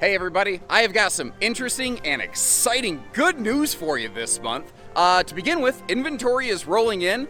Hey everybody, I have got some interesting and exciting good news for you this month. To begin with, inventory is rolling in.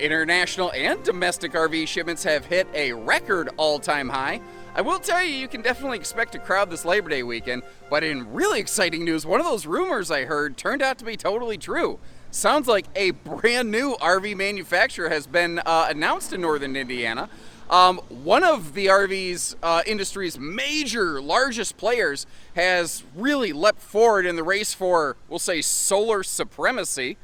International and domestic RV shipments have hit a record all-time high. I will tell you, you can definitely expect a crowd this Labor Day weekend, but in really exciting news, one of those rumors I heard turned out to be totally true. Sounds like a brand new RV manufacturer has been announced in northern Indiana. One of the RV's industry's major, largest players has really leapt forward in the race for, we'll say, solar supremacy.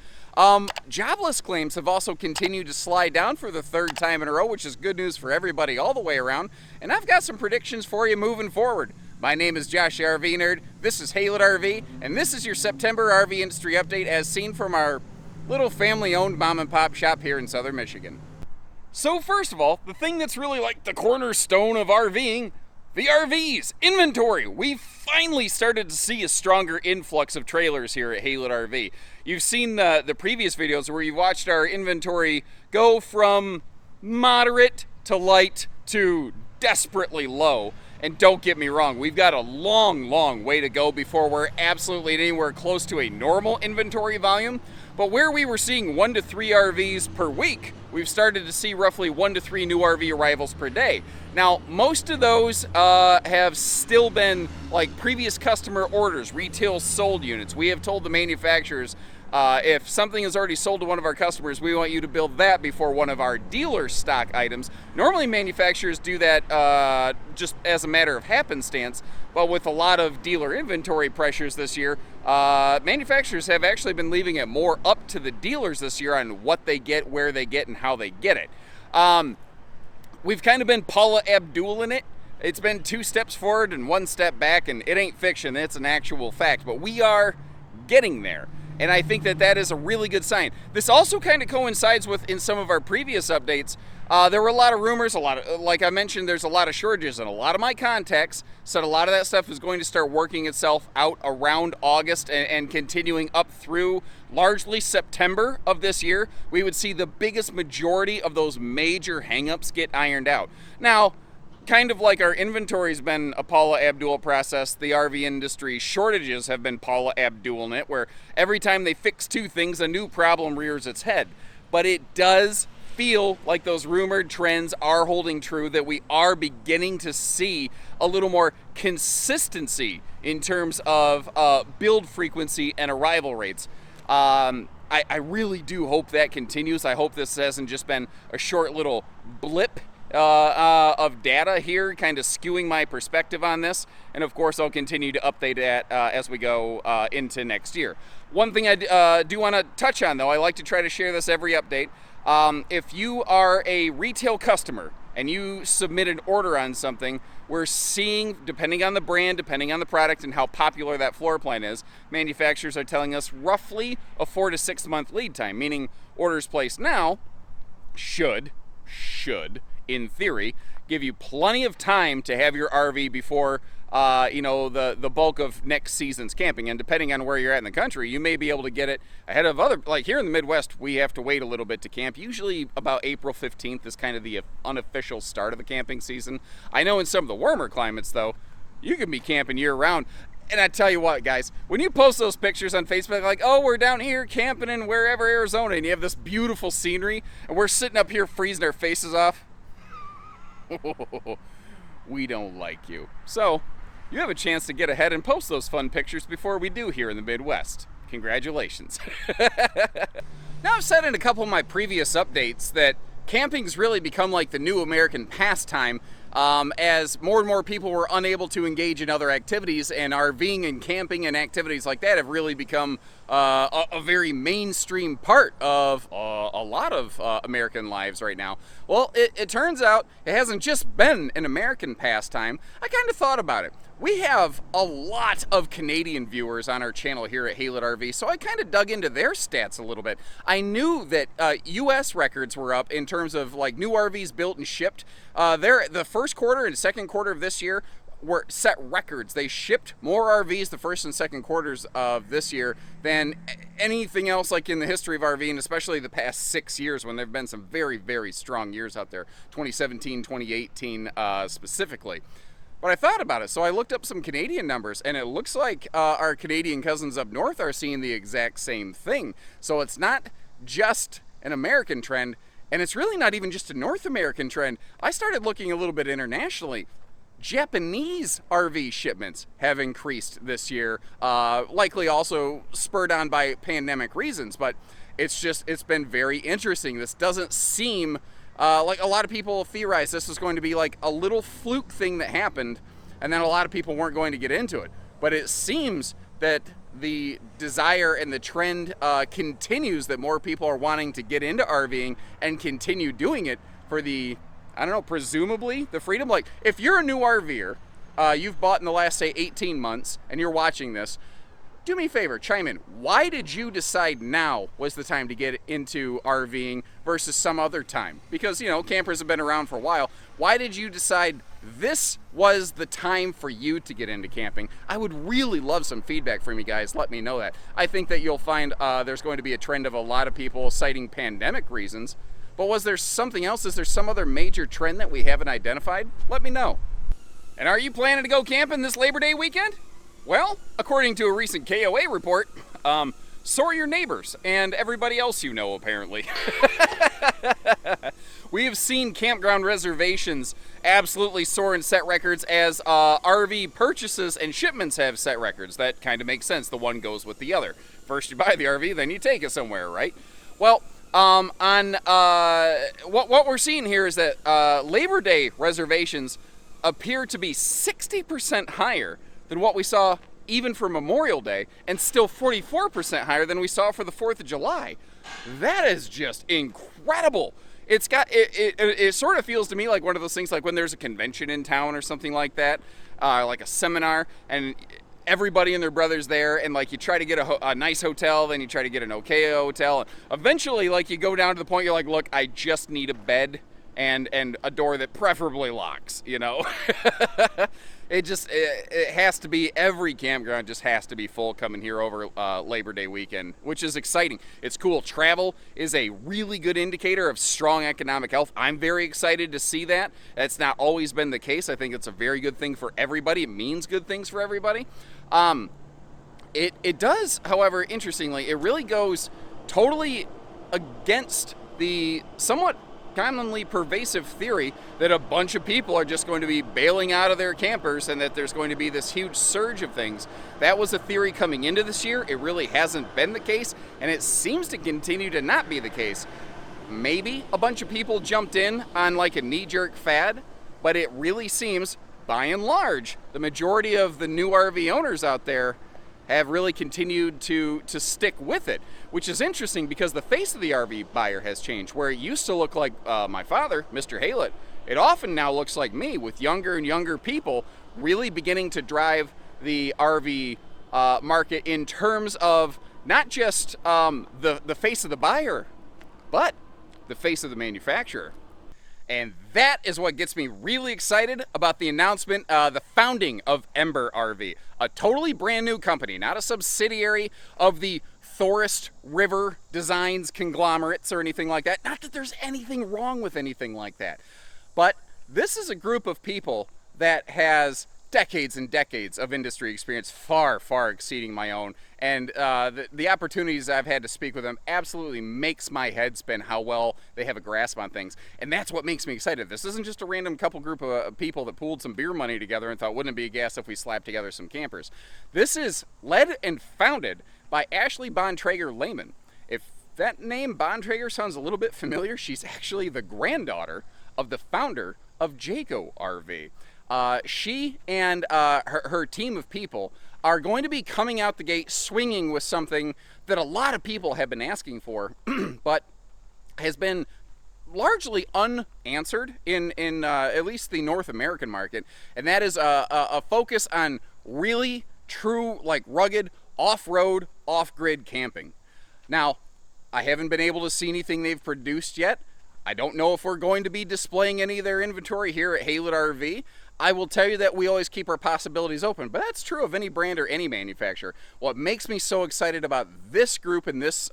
Jobless claims have also continued to slide down for the third time in a row, which is good news for everybody all the way around. And I've got some predictions for you moving forward. My name is Josh the RV Nerd, this is Haylett RV, and this is your September RV industry update as seen from our little family-owned mom and pop shop here in southern Michigan. So first of all, the thing that's really like the cornerstone of RVing, the RVs, inventory. We've finally started to see a stronger influx of trailers here at Haylett RV. You've seen the previous videos where you've watched our inventory go from moderate to light to desperately low. And don't get me wrong, we've got a long way to go before we're absolutely anywhere close to a normal inventory volume. But where we were seeing 1 to 3 RVs per week, we've started to see roughly 1 to 3 new RV arrivals per day. Now, most of those have still been like previous customer orders, retail sold units. We have told the manufacturers, if something is already sold to one of our customers, we want you to build that before one of our dealer stock items. Normally manufacturers do that just as a matter of happenstance, but with a lot of dealer inventory pressures this year, manufacturers have actually been leaving it more up to the dealers this year on what they get, where they get, and how they get it. We've kind of been Paula Abdul-ing it. It's been 2 steps forward and 1 step back, and it ain't fiction, it's an actual fact, but we are getting there. And I think that that is a really good sign. This also kind of coincides with, in some of our previous updates, there were a lot of rumors, like I mentioned, there's a lot of shortages, and a lot of my contacts said a lot of that stuff is going to start working itself out around August and continuing up through largely September of this year. We would see the biggest majority of those major hangups get ironed out. Now, kind of like our inventory's been a Paula Abdul process, the RV industry shortages have been Paula Abdul-ing it, where every time they fix 2 things, a new problem rears its head. But it does feel like those rumored trends are holding true, that we are beginning to see a little more consistency in terms of build frequency and arrival rates. I really do hope that continues. I hope this hasn't just been a short little blip of data here, kind of skewing my perspective on this. And of course, I'll continue to update that as we go into next year. One thing I do want to touch on, though, I like to try to share this every update. If you are a retail customer and you submit an order on something, we're seeing, depending on the brand, depending on the product, and how popular that floor plan is, manufacturers are telling us roughly a 4 to 6 month lead time, meaning orders placed now should, in theory, give you plenty of time to have your RV before the bulk of next season's camping. And depending on where you're at in the country, you may be able to get it ahead of other, like here in the Midwest, we have to wait a little bit to camp. Usually about April 15th is kind of the unofficial start of the camping season. I know in some of the warmer climates, though, you can be camping year round. And I tell you what, guys, when you post those pictures on Facebook, like, oh, we're down here camping in wherever, Arizona, and you have this beautiful scenery, and we're sitting up here freezing our faces off, we don't like you. So, you have a chance to get ahead and post those fun pictures before we do here in the Midwest. Congratulations. Now, I've said in a couple of my previous updates that camping's really become like the new American pastime, as more and more people were unable to engage in other activities, and RVing and camping and activities like that have really become a very mainstream part of a lot of American lives right now. Well, it turns out it hasn't just been an American pastime. I kind of thought about it. We have a lot of Canadian viewers on our channel here at Haylett RV, so I kind of dug into their stats a little bit. I knew that U.S. records were up in terms of like new RVs built and shipped. The first quarter and second quarter of this year were set records. They shipped more RVs the first and second quarters of this year than anything else like in the history of RVing, especially the past 6 years when there have been some very, very strong years out there, 2017, 2018 specifically. But I thought about it, so I looked up some Canadian numbers, and it looks like our Canadian cousins up north are seeing the exact same thing. So it's not just an American trend, and it's really not even just a North American trend. I started looking a little bit internationally. Japanese RV shipments have increased this year, likely also spurred on by pandemic reasons, but it's been very interesting. This doesn't seem like a lot of people theorized this was going to be like a little fluke thing that happened, and then a lot of people weren't going to get into it. But it seems that the desire and the trend continues, that more people are wanting to get into RVing and continue doing it for the, I don't know, presumably the freedom. Like, if you're a new RVer, you've bought in the last, say, 18 months, and you're watching this, do me a favor, chime in. Why did you decide now was the time to get into RVing versus some other time? Because, you know, campers have been around for a while. Why did you decide this was the time for you to get into camping? I would really love some feedback from you guys. Let me know that. I think that you'll find there's going to be a trend of a lot of people citing pandemic reasons. But was there something else? Is there some other major trend that we haven't identified? Let me know. And are you planning to go camping this Labor Day weekend? Well, according to a recent KOA report, so are your neighbors and everybody else you know, apparently. We have seen campground reservations absolutely soar and set records as RV purchases and shipments have set records. That kind of makes sense. The one goes with the other. First you buy the RV, then you take it somewhere, right? Well, what we're seeing here is that Labor Day reservations appear to be 60% higher than what we saw even for Memorial Day, and still 44% higher than we saw for the 4th of July. That is just incredible. It's got it sort of feels to me like one of those things, like when there's a convention in town or something like that, like a seminar, and everybody and their brother's there, and like you try to get a nice hotel, then you try to get an okay hotel, and eventually like you go down to the point you're like, look, I just need a bed and a door that preferably locks, you know. It has to be, every campground just has to be full coming here over Labor Day weekend, which is exciting. It's cool. Travel is a really good indicator of strong economic health. I'm very excited to see that. That's not always been the case. I think it's a very good thing for everybody. It means good things for everybody. It does, however, interestingly, it really goes totally against the somewhat commonly pervasive theory that a bunch of people are just going to be bailing out of their campers and that there's going to be this huge surge of things. That was a theory coming into this year. It really hasn't been the case, and it seems to continue to not be the case. Maybe a bunch of people jumped in on like a knee-jerk fad, but it really seems, by and large, the majority of the new RV owners out there have really continued to stick with it, which is interesting because the face of the RV buyer has changed. Where it used to look like my father, Mr. Haylett, it often now looks like me, with younger and younger people really beginning to drive the RV market in terms of not just the face of the buyer, but the face of the manufacturer. And that is what gets me really excited about the announcement, the founding of Ember RV, a totally brand new company, not a subsidiary of the Forest River Designs conglomerates or anything like that. Not that there's anything wrong with anything like that, but this is a group of people that has decades and decades of industry experience, far, far exceeding my own. And the opportunities I've had to speak with them absolutely makes my head spin how well they have a grasp on things. And that's what makes me excited. This isn't just a random group of people that pooled some beer money together and thought, wouldn't it be a gas if we slapped together some campers? This is led and founded by Ashley Bontrager-Lehman. If that name Bontrager sounds a little bit familiar, she's actually the granddaughter of the founder of Jayco RV. She and her team of people are going to be coming out the gate swinging with something that a lot of people have been asking for, but has been largely unanswered in at least the North American market, and that is a focus on really true, like rugged, off-road, off-grid camping. Now, I haven't been able to see anything they've produced yet. I don't know if we're going to be displaying any of their inventory here at Haylett RV. I will tell you that we always keep our possibilities open, but that's true of any brand or any manufacturer. What makes me so excited about this group and this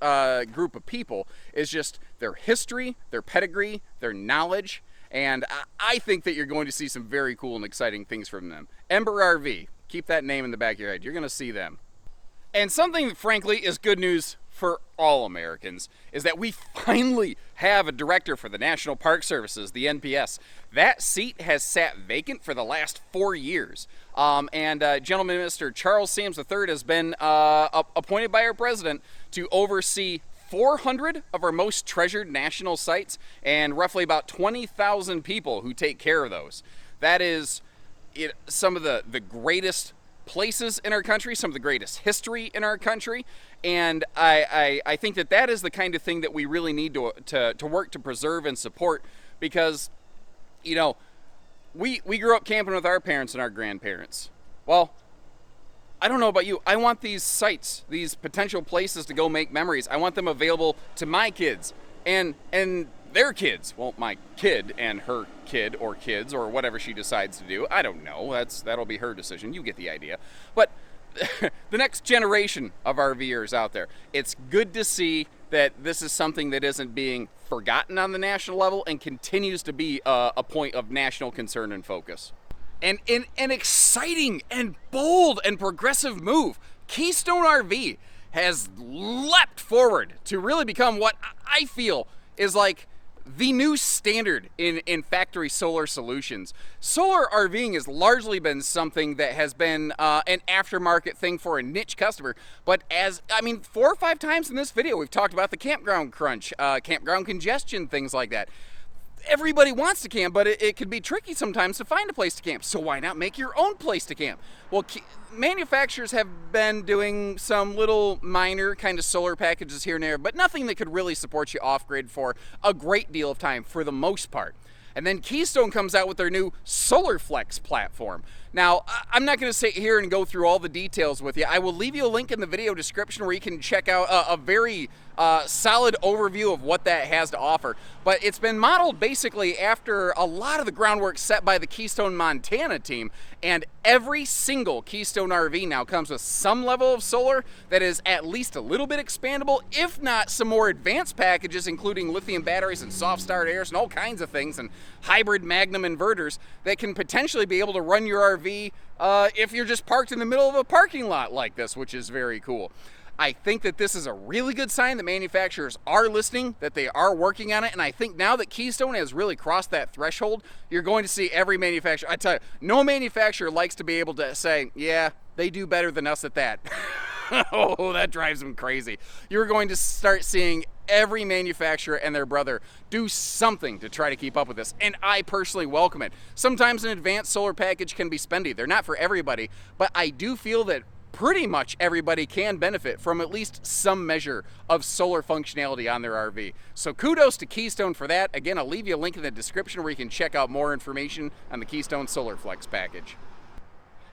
group of people is just their history, their pedigree, their knowledge, And I think that you're going to see some very cool and exciting things from them. Ember RV, keep that name in the back of your head. You're going to see them. And something that frankly is good news for all Americans is that we finally have a director for the National Park Services, the NPS. That seat has sat vacant for the last 4 years. Gentleman Mr. Charles Sams III has been appointed by our president to oversee 400 of our most treasured national sites and roughly about 20,000 people who take care of those. That is some of the greatest places in our country, some of the greatest history in our country, and I think that is the kind of thing that we really need to work to preserve and support, because, you know, we grew up camping with our parents and our grandparents. Well, I don't know about you, I want these sites, these potential places to go make memories, I want them available to my kids and their kids. Well, my kid and her kid or kids or whatever she decides to do. I don't know. That'll be her decision. You get the idea. But the next generation of RVers out there, it's good to see that this is something that isn't being forgotten on the national level and continues to be a point of national concern and focus. And in an exciting and bold and progressive move, Keystone RV has leapt forward to really become what I feel is like the new standard in factory solar solutions. Solar RVing has largely been something that has been an aftermarket thing for a niche customer, but 4 or 5 times in this video we've talked about the campground crunch, campground congestion, things like that. Everybody wants to camp, but it can be tricky sometimes to find a place to camp. So why not make your own place to camp? Well, manufacturers have been doing some little minor kind of solar packages here and there, but nothing that could really support you off-grid for a great deal of time for the most part. And then Keystone comes out with their new SolarFlex platform. Now, I'm not going to sit here and go through all the details with you. I will leave you a link in the video description where you can check out a very solid overview of what that has to offer. But it's been modeled basically after a lot of the groundwork set by the Keystone Montana team, and every single Keystone RV now comes with some level of solar that is at least a little bit expandable, if not some more advanced packages, including lithium batteries and soft start airs and all kinds of things, and hybrid Magnum inverters that can potentially be able to run your RV if you're just parked in the middle of a parking lot like this, which is very cool. I think that this is a really good sign that manufacturers are listening, that they are working on it, and I think now that Keystone has really crossed that threshold, you're going to see every manufacturer. I tell you, no manufacturer likes to be able to say, yeah, they do better than us at that. Oh, that drives them crazy. You're going to start seeing every manufacturer and their brother do something to try to keep up with this, and I personally welcome it. Sometimes an advanced solar package can be spendy. They're not for everybody, but I do feel that pretty much everybody can benefit from at least some measure of solar functionality on their RV. So kudos to Keystone for that. Again, I'll leave you a link in the description where you can check out more information on the Keystone SolarFlex package.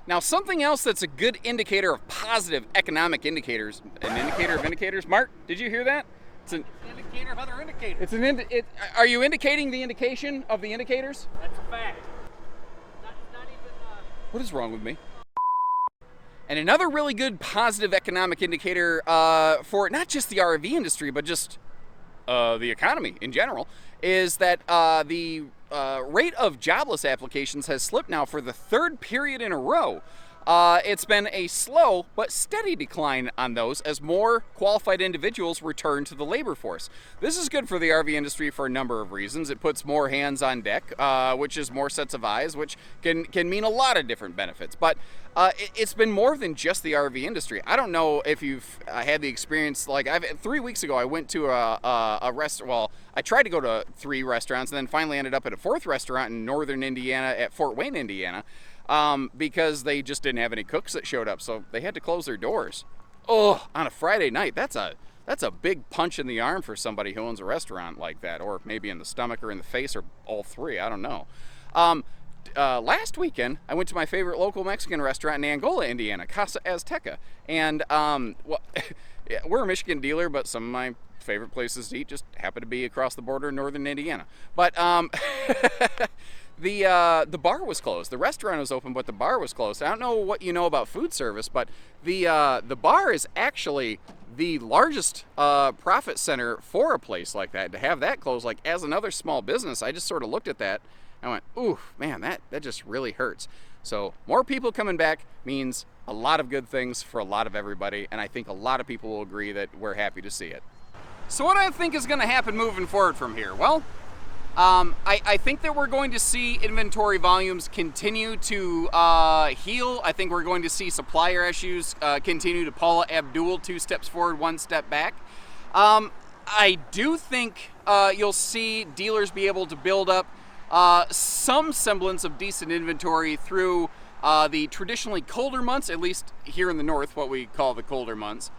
Now, something else that's a good indicator of positive economic indicators, an indicator of indicators. Mark, did you hear that? It's an indicator of other indicators. Are you indicating the indication of the indicators? That's a fact. Not even. What is wrong with me? And another really good positive economic indicator for not just the RV industry, but just the economy in general, is that the rate of jobless applications has slipped now for the 3rd period in a row. It's been a slow but steady decline on those as more qualified individuals return to the labor force. This is good for the RV industry for a number of reasons. It puts more hands on deck, which is more sets of eyes, which can mean a lot of different benefits. But it's been more than just the RV industry. I don't know if you've had the experience, like 3 weeks ago I went to a restaurant. Well, I tried to go to 3 restaurants and then finally ended up at a 4th restaurant in northern Indiana at Fort Wayne, Indiana. Because they just didn't have any cooks that showed up, so they had to close their doors. Oh, on a Friday night, that's a big punch in the arm for somebody who owns a restaurant like that, or maybe in the stomach or in the face or all 3, I don't know. Last weekend, I went to my favorite local Mexican restaurant in Angola, Indiana, Casa Azteca, and we're a Michigan dealer, but some of my favorite places to eat just happen to be across the border in northern Indiana. But the bar was closed. The restaurant was open, but the bar was closed. I don't know what you know about food service, but the bar is actually the largest profit center for a place like that, to have that close, like as another small business, I just sort of looked at that and went, ooh, man, that just really hurts. So more people coming back means a lot of good things for a lot of everybody, and I think a lot of people will agree that we're happy to see it. So what do I think is going to happen moving forward from here? Well, I think that we're going to see inventory volumes continue to heal. I think we're going to see supplier issues continue to Paula Abdul, 2 steps forward, 1 step back. I do think you'll see dealers be able to build up some semblance of decent inventory through the traditionally colder months, at least here in the north, what we call the colder months.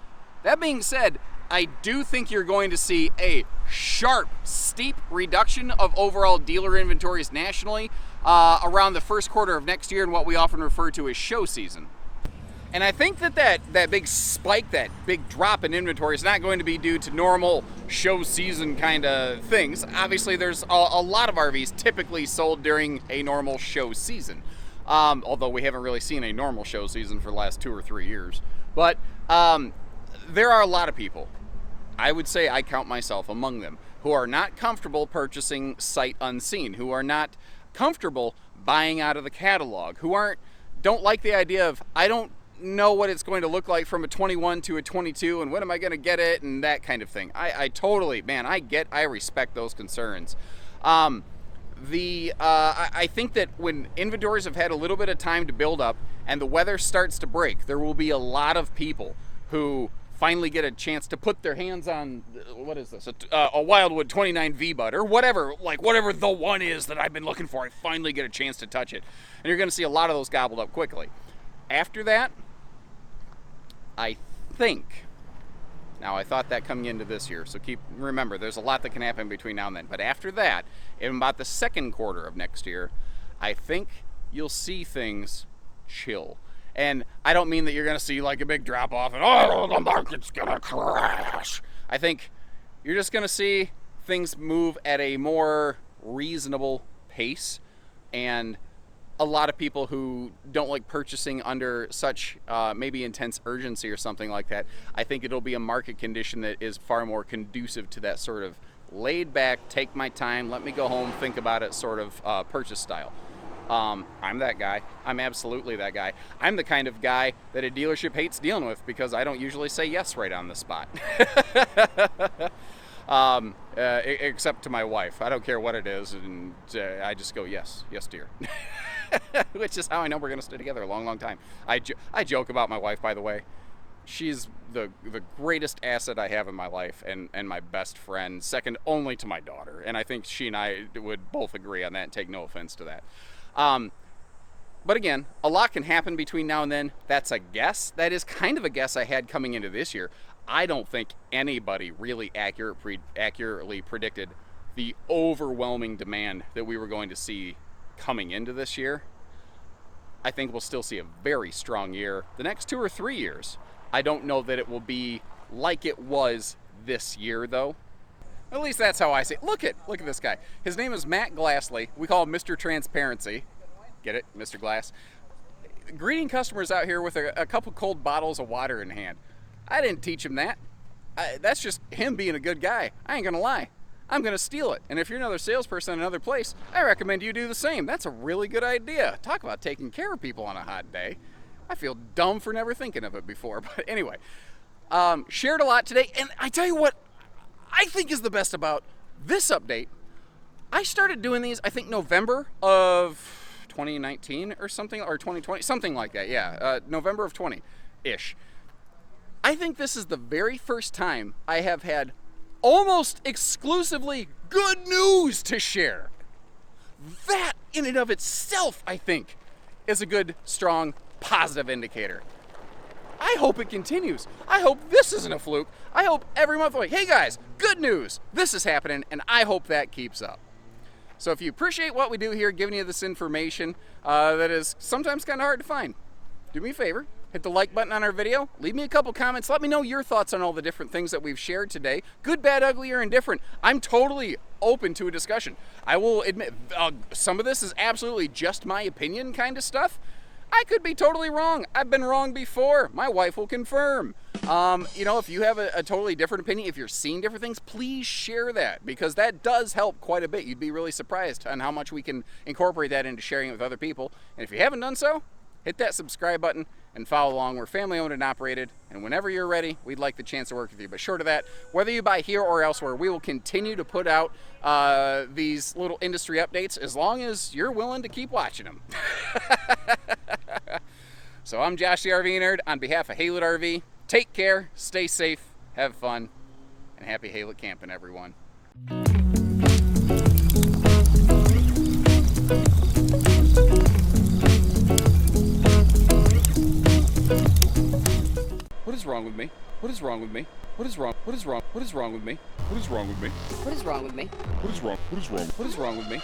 That being said, I do think you're going to see a sharp, steep reduction of overall dealer inventories nationally around the first quarter of next year in what we often refer to as show season. And I think that big spike, that big drop in inventory is not going to be due to normal show season kind of things. Obviously, there's a lot of RVs typically sold during a normal show season, although we haven't really seen a normal show season for the last 2 or 3 years. But there are a lot of people, I would say I count myself among them, who are not comfortable purchasing sight unseen, who are not comfortable buying out of the catalog, who don't like the idea of, I don't know what it's going to look like from a 21 to a 22, and when am I going to get it, and that kind of thing. I totally, man, I respect those concerns. I think that when inventories have had a little bit of time to build up and the weather starts to break, there will be a lot of people who finally get a chance to put their hands on, what is this, a Wildwood 29 V-Bud or whatever, like whatever the one is that I've been looking for. I finally get a chance to touch it. And you're going to see a lot of those gobbled up quickly. After that, I think, now I thought that coming into this year, so remember, there's a lot that can happen between now and then. But after that, in about the second quarter of next year, I think you'll see things chill. And I don't mean that you're going to see like a big drop off and, oh, the market's going to crash. I think you're just going to see things move at a more reasonable pace, and a lot of people who don't like purchasing under such maybe intense urgency or something like that, I think it'll be a market condition that is far more conducive to that sort of laid back, take my time, let me go home, think about it sort of purchase style. I'm that guy. I'm absolutely that guy. I'm the kind of guy that a dealership hates dealing with because I don't usually say yes right on the spot. Except to my wife. I don't care what it is, and I just go, yes, dear. Which is how I know we're going to stay together a long, long time. I joke about my wife, by the way. She's the greatest asset I have in my life, and my best friend, second only to my daughter. And I think she and I would both agree on that and take no offense to that. But again, a lot can happen between now and then. That's a guess. That is kind of a guess I had coming into this year. I don't think anybody really accurately predicted the overwhelming demand that we were going to see coming into this year. I think we'll still see a very strong year the next 2 or 3 years. I don't know that it will be like it was this year, though. At least that's how I see it. Look at this guy. His name is Matt Glassley. We call him Mr. Transparency. Get it? Mr. Glass. Greeting customers out here with a couple cold bottles of water in hand. I didn't teach him that. That's just him being a good guy. I ain't gonna lie. I'm gonna steal it. And if you're another salesperson in another place, I recommend you do the same. That's a really good idea. Talk about taking care of people on a hot day. I feel dumb for never thinking of it before. But anyway, shared a lot today. And I tell you what I think is the best about this update. I started doing these, I think, November of 2019 or something, or 2020, something like that. Yeah, November of 20-ish. I think this is the very first time I have had almost exclusively good news to share. That in and of itself, I think, is a good, strong, positive indicator. I hope it continues. I hope this isn't a fluke. I hope every month, like, hey guys, good news, this is happening, and I hope that keeps up. So if you appreciate what we do here, giving you this information that is sometimes kind of hard to find, do me a favor, hit the like button on our video, leave me a couple comments, let me know your thoughts on all the different things that we've shared today, good, bad, ugly, or indifferent. I'm totally open to a discussion. I will admit, some of this is absolutely just my opinion kind of stuff. I could be totally wrong. I've been wrong before. My wife will confirm. You know, if you have a totally different opinion, if you're seeing different things, please share that, because that does help quite a bit. You'd be really surprised on how much we can incorporate that into sharing it with other people. And if you haven't done so, hit that subscribe button and follow along. We're family owned and operated, and whenever you're ready, we'd like the chance to work with you. But short of that, whether you buy here or elsewhere, we will continue to put out these little industry updates as long as you're willing to keep watching them. So I'm Josh the RV Nerd on behalf of Haylett RV. Take care, stay safe, have fun, and happy Haylett camping, everyone. What is wrong with me? What is wrong with me? What is wrong? What is wrong? What is wrong with me? What is wrong with me? What is wrong with me? What is wrong? What is wrong? What is wrong with me?